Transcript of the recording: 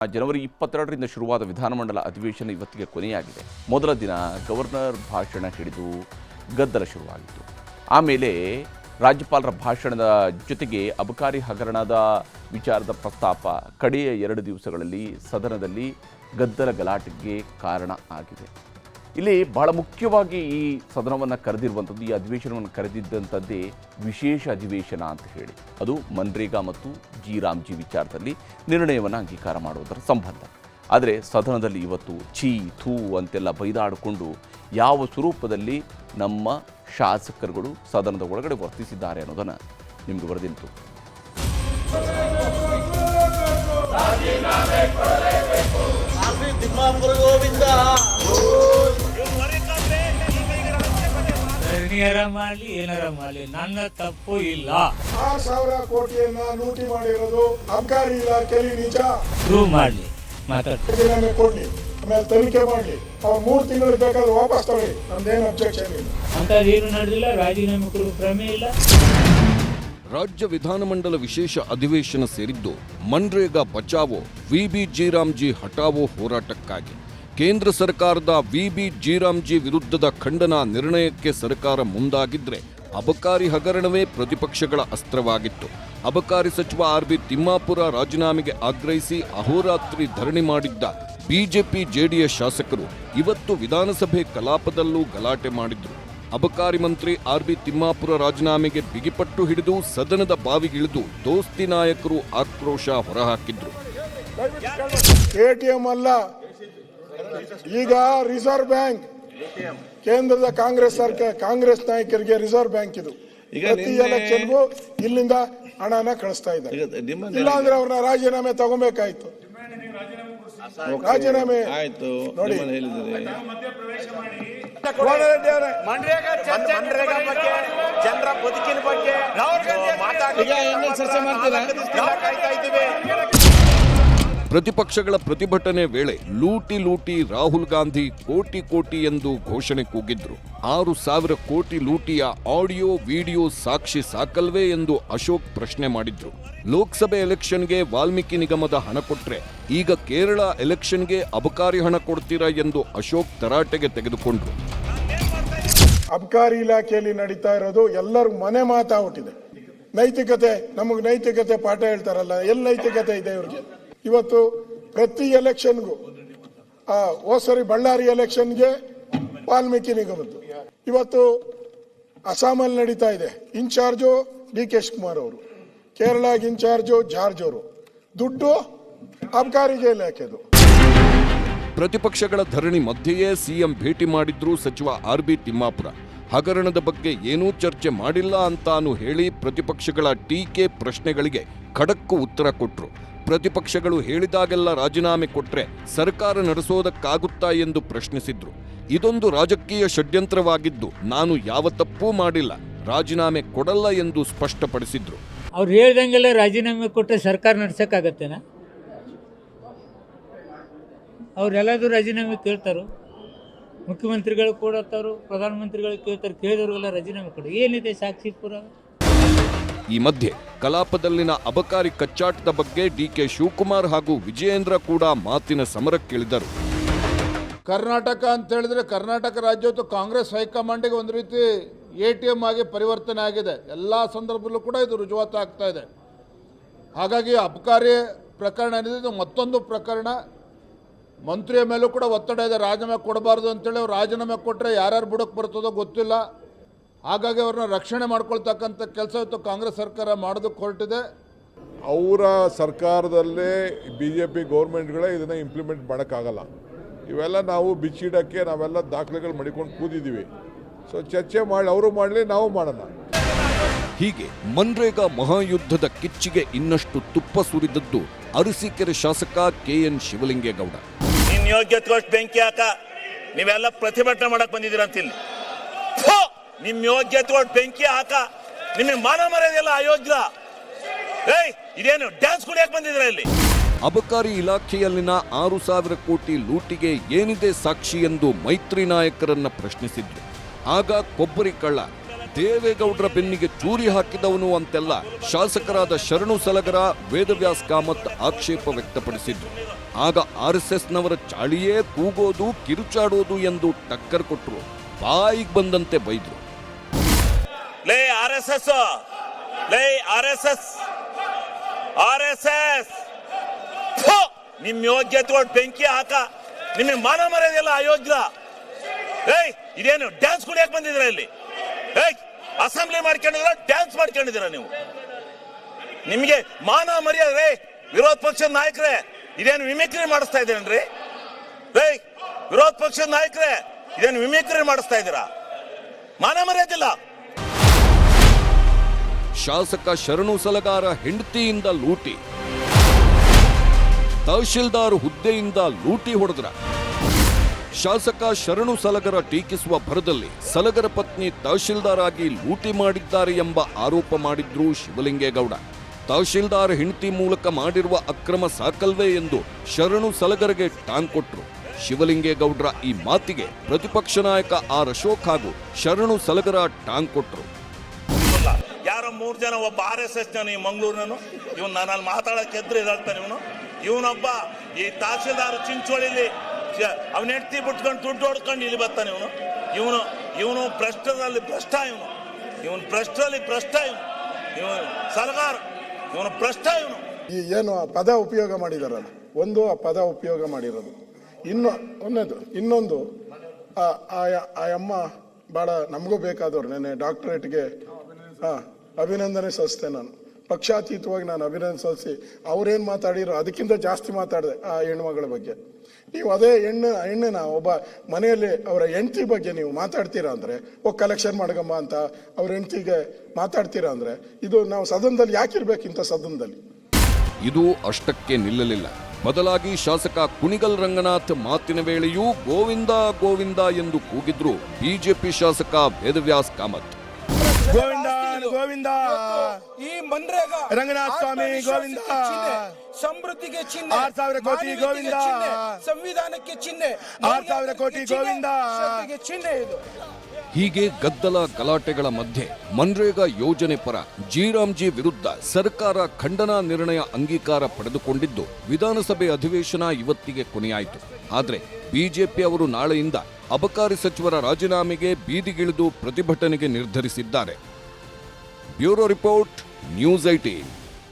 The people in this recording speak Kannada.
ಜನವರಿ 22ರಿಂದ ಶುರುವಾದ ವಿಧಾನಮಂಡಲ ಅಧಿವೇಶನ ಇವತ್ತಿಗೆ ಕೊನೆಯಾಗಿದೆ. ಮೊದಲ ದಿನ ಗವರ್ನರ್ ಭಾಷಣ ಹಿಡಿದು ಗದ್ದಲ ಶುರುವಾಗಿತ್ತು. ಆಮೇಲೆ ರಾಜ್ಯಪಾಲರ ಭಾಷಣದ ಜೊತೆಗೆ ಅಬಕಾರಿ ಹಗರಣದ ವಿಚಾರದ ಪ್ರಸ್ತಾಪ ಕಡೆಯ 2 ದಿವಸಗಳಲ್ಲಿ ಸದನದಲ್ಲಿ ಗದ್ದಲ ಗಲಾಟೆಗೆ ಕಾರಣ ಆಗಿದೆ. ಇಲ್ಲಿ ಬಹಳ ಮುಖ್ಯವಾಗಿ ಈ ಸದನವನ್ನು ಕರೆದಿರುವಂಥದ್ದು, ಈ ಅಧಿವೇಶನವನ್ನು ಕರೆದಿದ್ದಂಥದ್ದೇ ವಿಶೇಷ ಅಧಿವೇಶನ ಅಂತ ಹೇಳಿ, ಅದು ಮನ್ರೇಗಾ ಮತ್ತು ಜಿ ರಾಮ್ಜಿ ವಿಚಾರದಲ್ಲಿ ನಿರ್ಣಯವನ್ನು ಅಂಗೀಕಾರ ಮಾಡುವುದರ ಸಂಬಂಧ. ಆದರೆ ಸದನದಲ್ಲಿ ಇವತ್ತು ಛೀ ಥೂ ಅಂತೆಲ್ಲ ಬೈದಾಡಿಕೊಂಡು ಯಾವ ಸ್ವರೂಪದಲ್ಲಿ ನಮ್ಮ ಶಾಸಕರುಗಳು ಸದನದ ಒಳಗಡೆ ವರ್ತಿಸಿದ್ದಾರೆ ಅನ್ನೋದನ್ನು ನಿಮಗೆ ಬರೆದಿತ್ತು. ಏನಾರ ಮಾಡಲಿ ನನ್ನ ತಪ್ಪು ಇಲ್ಲ. 6,000 ಕೋಟಿಯನ್ನ ಲೂಟಿ ಮಾಡಿರೋದು ಅಬಕಾರಿ ಇಲಾಖೆಯಲ್ಲಿ ನಿಜ. ಪ್ರೂವ್ ಮಾಡಲಿ, ರಾಜೀನಾಮೆ ಕೊಡ್ಲಿ, ಆಮೇಲೆ ತನಿಖೆ ಮಾಡಲಿ. ಅವ್ರು 3 ತಿಂಗಳು ಬೇಕಾದ್ರೆ ವಾಪಸ್ ತಗೊಳ್ಳಿ, ನಮ್ದೇನು ಅಬ್ಜೆಕ್ಷನ್ ಇಲ್ಲ. ಅಂತದೇನು ನಡೆದಿಲ್ಲ, ರಾಜೀನಾಮೆ ಕೊಡುವ ಪ್ರಮೇಯ ಇಲ್ಲ. ರಾಜ್ಯ ವಿಧಾನಮಂಡಲ ವಿಶೇಷ ಅಧಿವೇಶನ ಸೇರಿದ್ದು ಮನ್ರೇಗಾ ಬಚಾವೋ ವಿಬಿ ಜಿ ಹಟಾವೋ ಹೋರಾಟಕ್ಕಾಗಿ. ಕೇಂದ್ರ ಸರ್ಕಾರದ ವಿಬಿ ಜಿ ವಿರುದ್ಧದ ಖಂಡನಾ ನಿರ್ಣಯಕ್ಕೆ ಸರ್ಕಾರ ಮುಂದಾಗಿದ್ರೆ ಅಬಕಾರಿ ಹಗರಣವೇ ಪ್ರತಿಪಕ್ಷಗಳ ಅಸ್ತ್ರವಾಗಿತ್ತು. ಅಬಕಾರಿ ಸಚಿವ ಆರ್.ಬಿ. ತಿಮ್ಮಾಪುರ ರಾಜೀನಾಮೆಗೆ ಆಗ್ರಹಿಸಿ ಅಹೋರಾತ್ರಿ ಧರಣಿ ಮಾಡಿದ್ದ ಬಿಜೆಪಿ ಜೆಡಿಎಸ್ ಶಾಸಕರು ಇವತ್ತು ವಿಧಾನಸಭೆ ಕಲಾಪದಲ್ಲೂ ಗಲಾಟೆ ಮಾಡಿದ್ರು. ಅಬಕಾರಿ ಮಂತ್ರಿ ಆರ್.ಬಿ. ತಿಮ್ಮಾಪುರ ರಾಜೀನಾಮೆಗೆ ಬಿಗಿಪಟ್ಟು ಹಿಡಿದು ಸದನದ ಬಾವಿಗಿಳಿದು ದೋಸ್ತಿ ನಾಯಕರು ಆಕ್ರೋಶ ಹೊರಹಾಕಿದ್ರು. ಎಟಿಎಂ ಅಲ್ಲ, ಈಗ ರಿಸರ್ವ್ ಬ್ಯಾಂಕ್, ಕೇಂದ್ರದ ಕಾಂಗ್ರೆಸ್ ನಾಯಕರಿಗೆ ರಿಸರ್ವ್ ಬ್ಯಾಂಕ್ ಇದು. ಪ್ರತಿ ಎಲೆಕ್ಷನ್ಗೂ ಇಲ್ಲಿಂದ ಹಣನ ಕಳಿಸ್ತಾ ಇದ್ದಾರೆ. ಇಲ್ಲ ಅಂದ್ರೆ ಅವ್ರನ್ನ ರಾಜೀನಾಮೆ ತಗೋಬೇಕಾಯ್ತು. ರಾಜೀನಾಮೆ ಆಯ್ತು ನೋಡಿ. ಜನರ ಬದುಕಿನ ಬಗ್ಗೆ ಚರ್ಚೆ ಮಾಡ್ತೀವಿ. ಪ್ರತಿಪಕ್ಷಗಳ ಪ್ರತಿಭಟನೆ ವೇಳೆ ಲೂಟಿ ರಾಹುಲ್ ಗಾಂಧಿ ಕೋಟಿ ಎಂದು ಘೋಷಣೆ ಕೂಗಿದ್ರು. 6,000 ಕೋಟಿ ಲೂಟಿಯ ಆಡಿಯೋ ವಿಡಿಯೋ ಸಾಕ್ಷಿ ಸಾಕಲ್ವೇ ಎಂದು ಅಶೋಕ್ ಪ್ರಶ್ನೆ ಮಾಡಿದ್ರು. ಲೋಕಸಭೆ ಎಲೆಕ್ಷನ್ಗೆ ವಾಲ್ಮೀಕಿ ನಿಗಮದ ಹಣ ಕೊಟ್ರೆ ಈಗ ಕೇರಳ ಎಲೆಕ್ಷನ್ಗೆ ಅಬಕಾರಿ ಹಣ ಕೊಡ್ತೀರಾ ಎಂದು ಅಶೋಕ್ ತರಾಟೆಗೆ ತೆಗೆದುಕೊಂಡ್ರು. ಅಬಕಾರಿ ಇಲಾಖೆಯಲ್ಲಿ ನಡೀತಾ ಇರೋದು ಎಲ್ಲರೂ ಮನೆ ಮಾತಾಗ್ಬಿಟ್ಟಿದೆ. ನೈತಿಕತೆ, ನಮಗೆ ನೈತಿಕತೆ ಪಾಠ ಹೇಳ್ತಾರಲ್ಲ, ಎಲ್ಲಿ ನೈತಿಕತೆ ಇದೆ ಇವ್ರಿಗೆ? ಇವತ್ತು ಪ್ರತಿ ಎಲೆಕ್ಷನ್ಗೂ ಹೋದ್ಸರಿ ಬಳ್ಳಾರಿ ಎಲೆಕ್ಷನ್ಗೆ ವಾಲ್ಮೀಕಿ ನಿಗಮದ್ದು, ಇವತ್ತು ಅಸ್ಸಾಮಲ್ಲಿ ನಡೀತಾ ಇದೆ. ಇನ್ಚಾರ್ಜು ಡಿ.ಕೆ. ಶಿವಕುಮಾರ್ ಅವರು, ಕೇರಳಗೆ ಇನ್ಚಾರ್ಜು ಜಾರ್ಜ್ ಅವರು. ದುಡ್ಡು ಅಬಕಾರಿಗೆ ಇಲಾಖೆದು. ಪ್ರತಿಪಕ್ಷಗಳ ಧರಣಿ ಮಧ್ಯೆಯೇ ಸಿಎಂ ಭೇಟಿ ಮಾಡಿದ್ರು ಸಚಿವ ಆರ್.ಬಿ. ತಿಮ್ಮಾಪುರ. ಹಗರಣದ ಬಗ್ಗೆ ಏನೂ ಚರ್ಚೆ ಮಾಡಿಲ್ಲ ಅಂತಾನು ಹೇಳಿ ಪ್ರತಿಪಕ್ಷಗಳ ಟೀಕೆ ಪ್ರಶ್ನೆಗಳಿಗೆ ಖಡಕ್ಕು ಉತ್ತರ ಕೊಟ್ರು. ಪ್ರತಿಪಕ್ಷಗಳು ಹೇಳಿದಾಗೆಲ್ಲ ರಾಜೀನಾಮೆ ಕೊಟ್ರೆ ಸರ್ಕಾರ ನಡೆಸೋದಕ್ಕಾಗುತ್ತಾ ಎಂದು ಪ್ರಶ್ನಿಸಿದ್ರು. ಇದೊಂದು ರಾಜಕೀಯ ಷಡ್ಯಂತ್ರವಾಗಿದ್ದು ನಾನು ಯಾವ ತಪ್ಪೂ ಮಾಡಿಲ್ಲ, ರಾಜೀನಾಮೆ ಕೊಡಲ್ಲ ಎಂದು ಸ್ಪಷ್ಟಪಡಿಸಿದ್ರು. ಅವ್ರು ಹೇಳ್ದಂಗೆಲ್ಲ ರಾಜೀನಾಮೆ ಕೊಟ್ಟರೆ ಸರ್ಕಾರ ನಡೆಸೋಕ್ಕಾಗತ್ತೇನ? ಅವರೆಲ್ಲದೂ ರಾಜೀನಾಮೆ ಕೇಳ್ತಾರೋ? ಮುಖ್ಯಮಂತ್ರಿಗಳು ಕೊಡತ್ತಾರೋ, ಪ್ರಧಾನಮಂತ್ರಿಗಳು ಕೇಳ್ತಾರೆ. ಕೇಳಿದವ್ರಿಗೆಲ್ಲ ರಾಜೀನಾಮೆ ಕೊಡಿ. ಏನಿದೆ ಸಾಕ್ಷಿ ಪುರಾವೆ? ಈ ಮಧ್ಯೆ ಕಲಾಪದಲ್ಲಿನ ಅಬಕಾರಿ ಕಚ್ಚಾಟದ ಬಗ್ಗೆ ಡಿ.ಕೆ. ಶಿವಕುಮಾರ್ ಹಾಗೂ ವಿಜಯೇಂದ್ರ ಕೂಡ ಮಾತಿನ ಸಮರಕ್ಕಿಳಿದರು. ಕರ್ನಾಟಕ ಅಂತ ಹೇಳಿದ್ರೆ ಕರ್ನಾಟಕ ರಾಜ್ಯ ಕಾಂಗ್ರೆಸ್ ಹೈಕಮಾಂಡಿಗೆ ಒಂದು ರೀತಿ ಎಟಿಎಂ ಆಗಿ ಪರಿವರ್ತನೆ ಆಗಿದೆ. ಎಲ್ಲ ಸಂದರ್ಭದಲ್ಲೂ ಕೂಡ ಇದು ರುಜುವಾತು ಆಗ್ತಾ ಇದೆ. ಹಾಗಾಗಿ ಅಬಕಾರಿ ಪ್ರಕರಣ ಏನಿದೆ ಮತ್ತೊಂದು ಪ್ರಕರಣ. ಮಂತ್ರಿಯ ಮೇಲೂ ಕೂಡ ಒತ್ತಡ ಇದೆ, ರಾಜೀನಾಮೆ ಕೊಡಬಾರ್ದು ಅಂತೇಳಿ. ಅವ್ರು ರಾಜೀನಾಮೆ ಕೊಟ್ಟರೆ ಯಾರ್ಯಾರು ಬುಡಕ್ಕೆ ಬರ್ತದೋ ಗೊತ್ತಿಲ್ಲ. ಹಾಗಾಗಿ ಅವ್ರನ್ನ ರಕ್ಷಣೆ ಮಾಡ್ಕೊಳ್ತಕ್ಕಂಥ ಕೆಲಸ ಇವತ್ತು ಕಾಂಗ್ರೆಸ್ ಸರ್ಕಾರ ಮಾಡೋದಕ್ಕೆ ಹೊರಟಿದೆ. ಅವರ ಸರ್ಕಾರದಲ್ಲೇ BJP ಗೌರ್ಮೆಂಟ್ಗಳೇ ಇದನ್ನು ಇಂಪ್ಲಿಮೆಂಟ್ ಮಾಡೋಕ್ಕಾಗಲ್ಲ. ಇವೆಲ್ಲ ನಾವು ಬಿಚ್ಚಿಡಕ್ಕೆ ನಾವೆಲ್ಲ ದಾಖಲೆಗಳು ಮಾಡಿಕೊಂಡು ಕೂದಿದ್ದೀವಿ. ಸೊ ಚರ್ಚೆ ಮಾಡಿ, ಅವರು ಮಾಡಲಿ, ನಾವು ಮಾಡೋಣ. ಹೀಗೆ ಮನ್ರೇಗಾ ಮಹಾಯುದ್ಧದ ಕಿಚ್ಚಿಗೆ ಇನ್ನಷ್ಟು ತುಪ್ಪ ಸುರಿದದ್ದು ಅರಸೀಕೆರೆ ಶಾಸಕ KN ಶಿವಲಿಂಗೇಗೌಡ. ನಿನ್ನ ಯೋಗ್ಯತೆ ಬೆಂಕಿ ಹಾಕ, ನೀವೆಲ್ಲ ಪ್ರತಿಭಟನೆ ಮಾಡಕ್ ಬಂದಿದ್ದೀರ ಅಂತಿಲ್ಲ. ನಿಮ್ ಯೋಗ್ಯತೆ ಬೆಂಕಿ ಹಾಕ, ನಿಮಗೆ ಮಾನ ಮರ್ಯಾದೆಲ್ಲ ಅಯೋಗ್ಯ. ಇದೇನು ಡ್ಯಾನ್ಸ್ ಕುಡಿಯಕ್ ಬಂದಿದ್ರ ಇಲ್ಲಿ? ಅಬಕಾರಿ ಇಲಾಖೆಯಲ್ಲಿನ 6,000 ಕೋಟಿ ಲೂಟಿಗೆ ಏನಿದೆ ಸಾಕ್ಷಿ ಎಂದು ಮೈತ್ರಿ ನಾಯಕರನ್ನ ಪ್ರಶ್ನಿಸಿದ್ರು. ಆಗ ಕೊಬ್ಬರಿ ಕಳ್ಳ ದೇವೇಗೌಡರ ಬೆನ್ನಿಗೆ ಚೂರಿ ಹಾಕಿದವನು ಅಂತೆಲ್ಲ ಶಾಸಕರಾದ ಶರಣು ಸಲಗರ, ವೇದವ್ಯಾಸ್ ಕಾಮತ್ ಆಕ್ಷೇಪ ವ್ಯಕ್ತಪಡಿಸಿದ್ರು. ಆಗ RSSನವರ ಚಾಳಿಯೇ ಕೂಗೋದು, ಕಿರುಚಾಡೋದು ಎಂದು ಟಕ್ಕರ್ ಕೊಟ್ಟರು. ಬಾಯಿಗೆ ಬಂದಂತೆ ಬೈದ್ರು. ಲೇ RSS, ಲೇ RSS, ನಿಮ್ ಯೋಗ್ಯತೆ ಬೆಂಕಿ ಹಾಕ. ನಿಮಗೆ ಮಾನ ಮರ್ಯಾದೆಲ್ಲ ಅಯೋಗ್ಯ. ಇದೇನು ಡ್ಯಾನ್ಸ್ ಕುಡಿಯಕ್ ಬಂದಿದ್ರ ಇಲ್ಲಿ? ಅಸೆಂಬ್ಲಿ ಮಾಡ್ಕೊಂಡಿದ್ರ, ಡ್ಯಾನ್ಸ್ ಮಾಡ್ಕೊಂಡಿದ್ದೀರಾ ನೀವು? ನಿಮಗೆ ಮಾನ ಮರ್ಯಾದೆ ವಿರೋಧ ಪಕ್ಷದ ನಾಯಕರೇ, ಇದೇನು ಮಿಮಿಕ್ರಿ ಮಾಡಿಸ್ತಾ ಇದ್ದೀರೇನ್ರಿ? ವಿರೋಧ ಪಕ್ಷದ ನಾಯಕರೇ, ಇದೇನು ಮಿಮಿಕ್ರಿ ಮಾಡಿಸ್ತಾ ಇದ್ದೀರಾ? ಮಾನ ಮರ್ಯಾದಿಲ್ಲ. ಶಾಸಕ ಶರಣು ಸಲಗಾರ ಹೆಂಡತಿಯಿಂದ ಲೂಟಿ, ತಹಶೀಲ್ದಾರ್ ಹುದ್ದೆಯಿಂದ ಲೂಟಿ ಹೊಡೆದ್ರ. ಶಾಸಕ ಶರಣು ಸಲಗರ ಟೀಕಿಸುವ ಭರದಲ್ಲಿ ಸಲಗರ ಪತ್ನಿ ತಹಶೀಲ್ದಾರ್ ಆಗಿ ಲೂಟಿ ಮಾಡಿದ್ದಾರೆ ಎಂಬ ಆರೋಪ ಮಾಡಿದ್ರು ಶಿವಲಿಂಗೇಗೌಡ. ತಹಶೀಲ್ದಾರ್ ಹೆಂಡತಿ ಮೂಲಕ ಮಾಡಿರುವ ಅಕ್ರಮ ಸಾಕಲ್ವೇ ಎಂದು ಶರಣು ಸಲಗರಿಗೆ ಟಾಂಗ್ ಕೊಟ್ರು. ಶಿವಲಿಂಗೇಗೌಡರ ಈ ಮಾತಿಗೆ ಪ್ರತಿಪಕ್ಷ ನಾಯಕ ಆರ್ ಅಶೋಕ್ ಹಾಗೂ ಶರಣು ಸಲಗರ ಟಾಂಗ್ ಕೊಟ್ರು. ಯಾರೋ 3 ಜನ, ಒಬ್ಬ RSS ಜನ ಈ ಮಂಗಳೂರಿನನು, ಇವನು ನಾನು ಮಾತಾಡಕ್ಕೆ ಎದ್ರು ಇದಾಗ್ತಾನೆ. ಇವನೊಬ್ಬ ಈ ತಹಶೀಲ್ದಾರ್ ಚಿಂಚೋಳಿಲಿ ಅವನ ಹೆಂಡತಿ ಬಿಟ್ಕೊಂಡು ದುಡ್ಡು ಹೊಡ್ಕೊಂಡು ಇಲ್ಲಿ ಬರ್ತಾನೆ. ಇವನು ಭ್ರಷ್ಟರಲ್ಲಿ ಭ್ರಷ್ಟ. ಇವನು ಭ್ರಷ್ಟರಲ್ಲಿ ಭ್ರಷ್ಟ. ಇವನು ಸಲಗಾರ, ಇವನು ಭ್ರಷ್ಟ. ಈ ಏನು ಆ ಪದ ಉಪಯೋಗ ಮಾಡಿದಾರಲ್ಲ, ಒಂದು ಆ ಪದ ಉಪಯೋಗ ಮಾಡಿರೋದು, ಇನ್ನೊಂದು ಆ ಅಮ್ಮ ಭಾಳ ನಮಗೂ ಬೇಕಾದವ್ರು. ನೆನ್ನೆ ಡಾಕ್ಟರೇಟ್ಗೆ ಅಭಿನಂದನೆ ಸಲ್ಲಿಸ್ತೆ. ನಾನು ಪಕ್ಷಾತೀತವಾಗಿ ನಾನು ಅಭಿನಂದನೆ ಸಲ್ಲಿಸಿ ಅವ್ರೇನು ಮಾತಾಡಿರೋ ಅದಕ್ಕಿಂತ ಜಾಸ್ತಿ ಮಾತಾಡಿದೆ ಆ ಹೆಣ್ಮಗಳ ಬಗ್ಗೆ. ನೀವು ಅದೇ ಹೆಣ್ಣನ ಒಬ್ಬ ಮನೆಯಲ್ಲಿ ಅವರ ಹೆಂಡತಿ ಬಗ್ಗೆ ನೀವು ಮಾತಾಡ್ತೀರಾ ಅಂದರೆ, ಕಲೆಕ್ಷನ್ ಮಾಡಗಮ್ಮ ಅಂತ ಅವ್ರ ಹೆಂಡತಿಗೆ ಮಾತಾಡ್ತೀರಾ ಅಂದರೆ, ಇದು ನಾವು ಸದನದಲ್ಲಿ ಯಾಕಿರ್ಬೇಕು? ಇಂಥ ಸದನದಲ್ಲಿ ಇದು ಅಷ್ಟಕ್ಕೆ ನಿಲ್ಲಲಿಲ್ಲ. ಬದಲಾಗಿ ಶಾಸಕ ಕುಣಿಗಲ್ ರಂಗನಾಥ್ ಮಾತಿನ ವೇಳೆಯೂ ಗೋವಿಂದ ಗೋವಿಂದ ಎಂದು ಕೂಗಿದ್ರು ಬಿಜೆಪಿ ಶಾಸಕ ವೇದವ್ಯಾಸ್ ಕಾಮತ್. ಗೋವಿಂದ ಗೋವಿಂದ, ಈ ಮನ್ರೇಗಾ ರಂಗನಾಥ ಸ್ವಾಮಿ ಗೋವಿಂದ, ಸಮೃದ್ಧಿಗೆ ಚಿಹ್ನೆ, 6000 ಕೋಟಿ ಗೋವಿಂದ, ಸಂವಿಧಾನಕ್ಕೆ ಚಿಹ್ನೆ, 6000 ಕೋಟಿ ಗೋವಿಂದ, ಚಿಹ್ನೆ ಇದು. ಹೀಗೆ ಗದ್ದಲ ಗಲಾಟೆಗಳ ಮಧ್ಯೆ ಮನ್ರೇಗಾ ಯೋಜನೆ ಪರ ಜೀರಾಮ್ಜಿ ವಿರುದ್ಧ ಸರ್ಕಾರ ಖಂಡನಾ ನಿರ್ಣಯ ಅಂಗೀಕಾರ ಪಡೆದುಕೊಂಡಿದ್ದು ವಿಧಾನಸಭೆ ಅಧಿವೇಶನ ಇವತ್ತಿಗೆ ಕೊನೆಯಾಯಿತು. ಆದರೆ ಬಿಜೆಪಿ ಅವರು ನಾಳೆಯಿಂದ ಅಬಕಾರಿ ಸಚಿವರ ರಾಜೀನಾಮೆಗೆ ಬೀದಿಗಿಳಿದು ಪ್ರತಿಭಟನೆಗೆ ನಿರ್ಧರಿಸಿದ್ದಾರೆ. Bureau report, news 18.